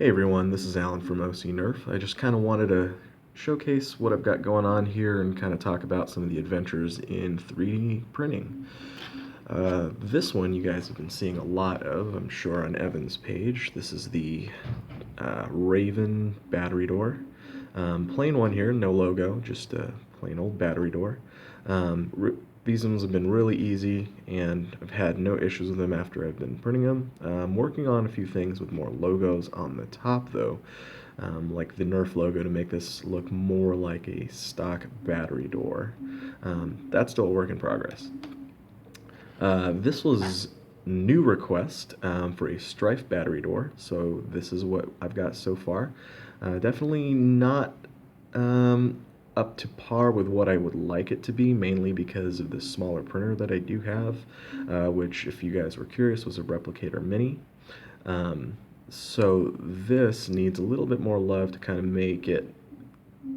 Hey everyone, this is Alan from OC Nerf. I just kind of wanted to showcase what I've got going on here and kind of talk about some of the adventures in 3D printing. This one you guys have been seeing a lot of, I'm sure, on Evan's page. This is the Rayven battery door. Plain one here, no logo, just a plain old battery door. These ones have been really easy, and I've had no issues with them after I've been printing them. I'm working on a few things with more logos on the top, though, like the Nerf logo to make this look more like a stock battery door. That's still a work in progress. This was new request for a Stryfe battery door, so this is what I've got so far. Definitely not up to par with what I would like it to be, mainly because of the smaller printer that I do have, which, if you guys were curious, was a Replicator Mini. So this needs a little bit more love to kind of make it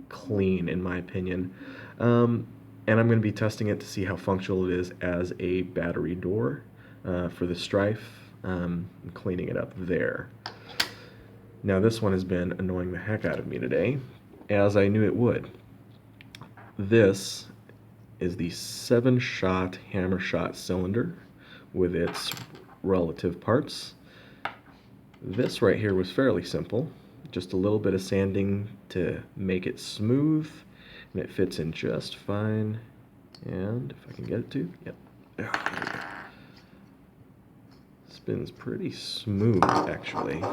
clean, in my opinion. And I'm going to be testing it to see how functional it is as a battery door for the Stryfe, and cleaning it up there. Now this one has been annoying the heck out of me today, as I knew it would. This is the 7-shot Hammershot cylinder with its relative parts. This right here was fairly simple, just a little bit of sanding to make it smooth, and it fits in just fine. And if I can get it to, yep, there we go. Spins pretty smooth, actually.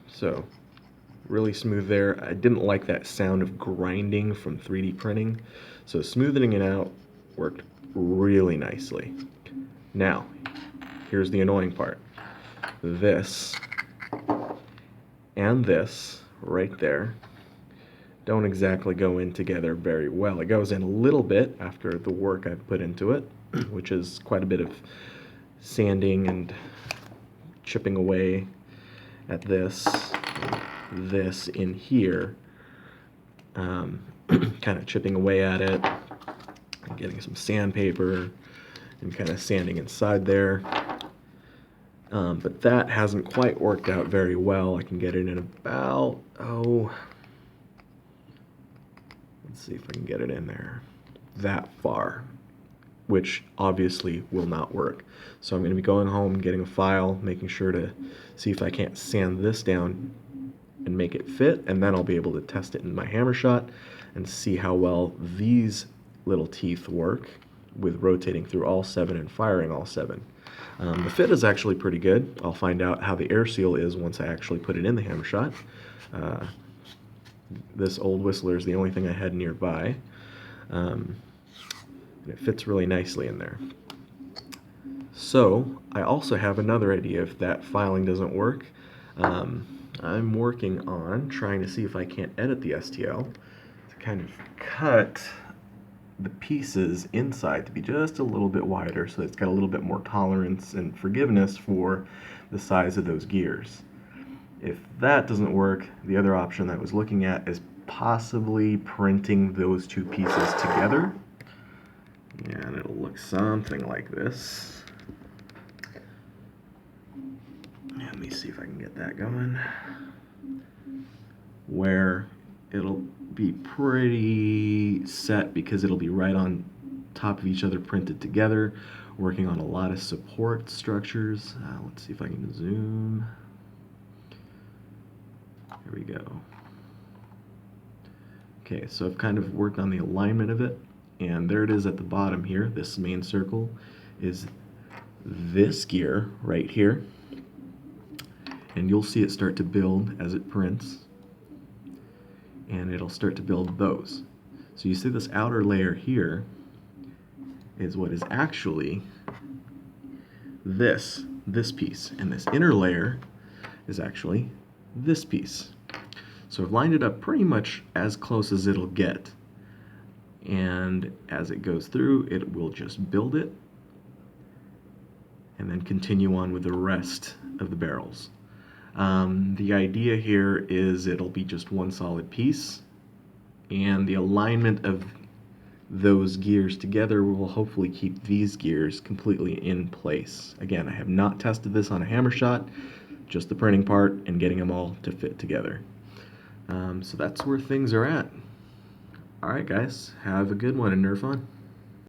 So really smooth there. I didn't like that sound of grinding from 3D printing, so smoothing it out worked really nicely. Now, here's the annoying part. This and this right there don't exactly go in together very well. It goes in a little bit after the work I've put into it, which is quite a bit of sanding and chipping away at this in here, kind of chipping away at it, getting some sandpaper and kind of sanding inside there. But that hasn't quite worked out very well. I can get it in about, let's see if I can get it in there that far, which obviously will not work. So I'm going to be going home and getting a file, making sure to see if I can't sand this down and make it fit, and then I'll be able to test it in my Hammershot and see how well these little teeth work with rotating through all 7 and firing all 7. The fit is actually pretty good. I'll find out how the air seal is once I actually put it in the Hammershot. This old Whistler is the only thing I had nearby. And it fits really nicely in there. So I also have another idea if that filing doesn't work. I'm working on trying to see if I can't edit the STL to kind of cut the pieces inside to be just a little bit wider so that it's got a little bit more tolerance and forgiveness for the size of those gears. If that doesn't work, the other option that I was looking at is possibly printing those two pieces together. And it'll look something like this. Let me see if I can get that going. Where it'll be pretty set because it'll be right on top of each other printed together, working on a lot of support structures. Let's see if I can zoom. There we go. Okay, so I've kind of worked on the alignment of it, and there it is at the bottom here. This main circle is this gear right here, and you'll see it start to build as it prints, and it'll start to build those. So you see this outer layer here is what is actually this piece, and this inner layer is actually this piece. So I've lined it up pretty much as close as it'll get, and as it goes through, it will just build it and then continue on with the rest of the barrels. The idea here is it'll be just one solid piece, and the alignment of those gears together will hopefully keep these gears completely in place. Again, I have not tested this on a Hammershot just the printing part and getting them all to fit together. So that's where things are at. Alright guys, have a good one and Nerf on.